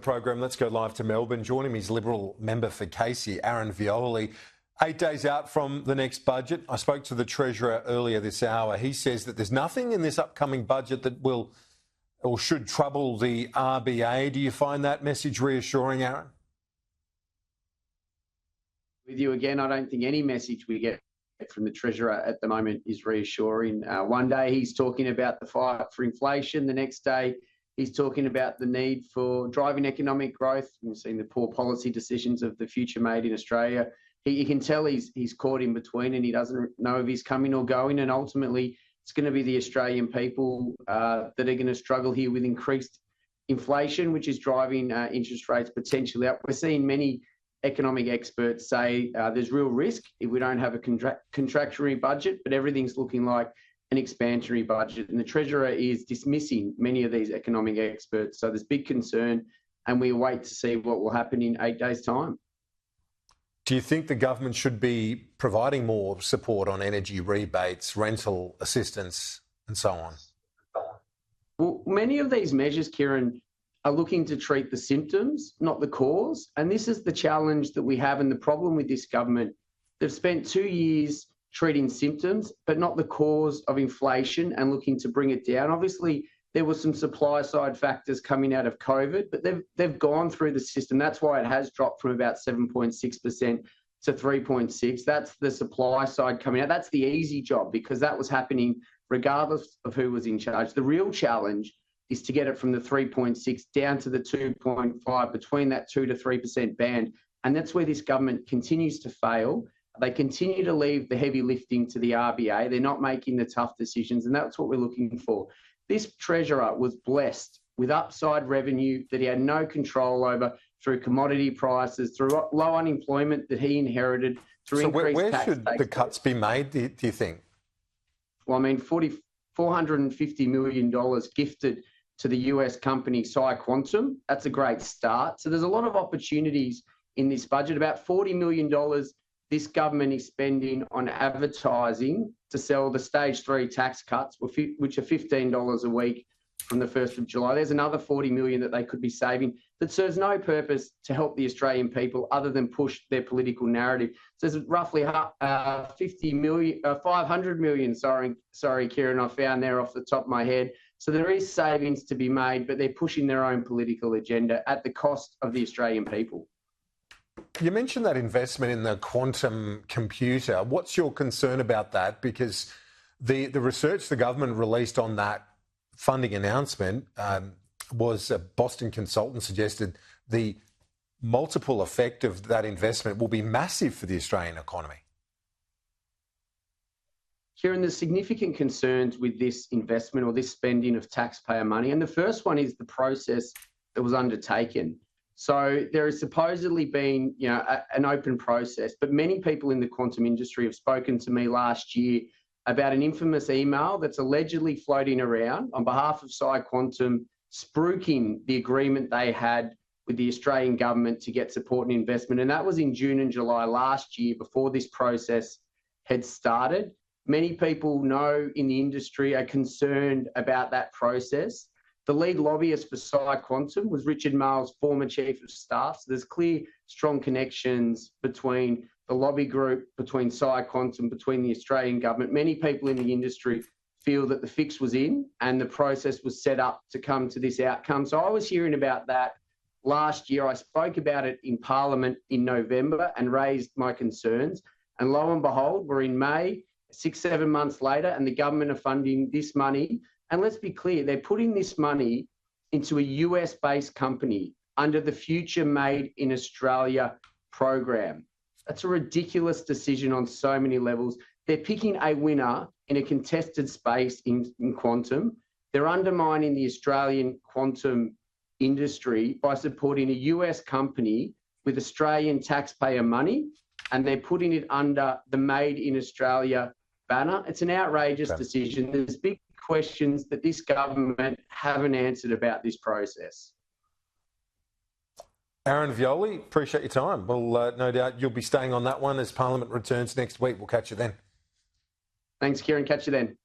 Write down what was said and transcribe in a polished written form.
Program. Let's go live to Melbourne. Joining me is Liberal member for Casey, Aaron Violi. 8 days out from the next budget. I spoke to the Treasurer earlier this hour. He says that there's nothing in this upcoming budget that will or should trouble the RBA. Do you find that message reassuring, Aaron? With you again, I don't think any message we get from the Treasurer at the moment is reassuring. One day he's talking about the fight for inflation. The next day he's talking about the need for driving economic growth. We've seen the poor policy decisions of the future made in Australia. You can tell he's caught in between and he doesn't know if he's coming or going. And ultimately, it's going to be the Australian people that are going to struggle here with increased inflation, which is driving interest rates potentially up. We're seeing many economic experts say there's real risk if we don't have a contractionary budget, but everything's looking like an expansionary budget. And the Treasurer is dismissing many of these economic experts. So there's big concern and we wait to see what will happen in 8 days' time. Do you think the government should be providing more support on energy rebates, rental assistance and so on? Well, many of these measures, Kieran, are looking to treat the symptoms, not the cause. And this is the challenge that we have and the problem with this government. They've spent 2 years treating symptoms, but not the cause of inflation and looking to bring it down. Obviously, there were some supply side factors coming out of COVID, but they've gone through the system. That's why it has dropped from about 7.6% to 3.6%. That's the supply side coming out. That's the easy job because that was happening regardless of who was in charge. The real challenge is to get it from the 3.6 down to the 2.5, between that 2 to 3% band. And that's where this government continues to fail. They continue to leave the heavy lifting to the RBA. They're not making the tough decisions, and that's what we're looking for. This Treasurer was blessed with upside revenue that he had no control over through commodity prices, through low unemployment that he inherited, through increased where tax should the cuts be made, do you think? Well, I mean, $450 million gifted to the US company PSIQuantum. That's a great start. So there's a lot of opportunities in this budget. About $40 million this government is spending on advertising to sell the stage 3 tax cuts, which are $15 a week from the 1st of July. There's another $40 million that they could be saving that serves no purpose to help the Australian people other than push their political narrative. So there's roughly 500 million, sorry, Kieran, I found there off the top of my head. So there is savings to be made, but they're pushing their own political agenda at the cost of the Australian people. You mentioned that investment in the quantum computer. What's your concern about that? Because the research the government released on that funding announcement was a Boston consultant suggested the multiple effect of that investment will be massive for the Australian economy. Kieran, there's significant concerns with this investment or this spending of taxpayer money. And the first one is the process that was undertaken. So there has supposedly been, an open process, but many people in the quantum industry have spoken to me last year about an infamous email that's allegedly floating around on behalf of PSIQuantum, spruiking the agreement they had with the Australian government to get support and investment. And that was in June and July last year before this process had started. Many people know in the industry are concerned about that process. The lead lobbyist for PSIQuantum was Richard Marles, former Chief of Staff. So there's clear, strong connections between the lobby group, between PSIQuantum, between the Australian government. Many people in the industry feel that the fix was in and the process was set up to come to this outcome. So I was hearing about that last year. I spoke about it in Parliament in November and raised my concerns. And lo and behold, we're in May, 6-7 months later, and the government are funding this money. And let's be clear, they're putting this money into a US-based company under the Future Made in Australia program. That's a ridiculous decision on so many levels. They're picking a winner in a contested space in quantum. They're undermining the Australian quantum industry by supporting a US company with Australian taxpayer money, and they're putting it under the Made in Australia banner. It's an outrageous decision. There's big questions that this government haven't answered about this process. Aaron Violi, appreciate your time. Well, no doubt you'll be staying on that one as Parliament returns next week. We'll catch you then. Thanks, Kieran. Catch you then.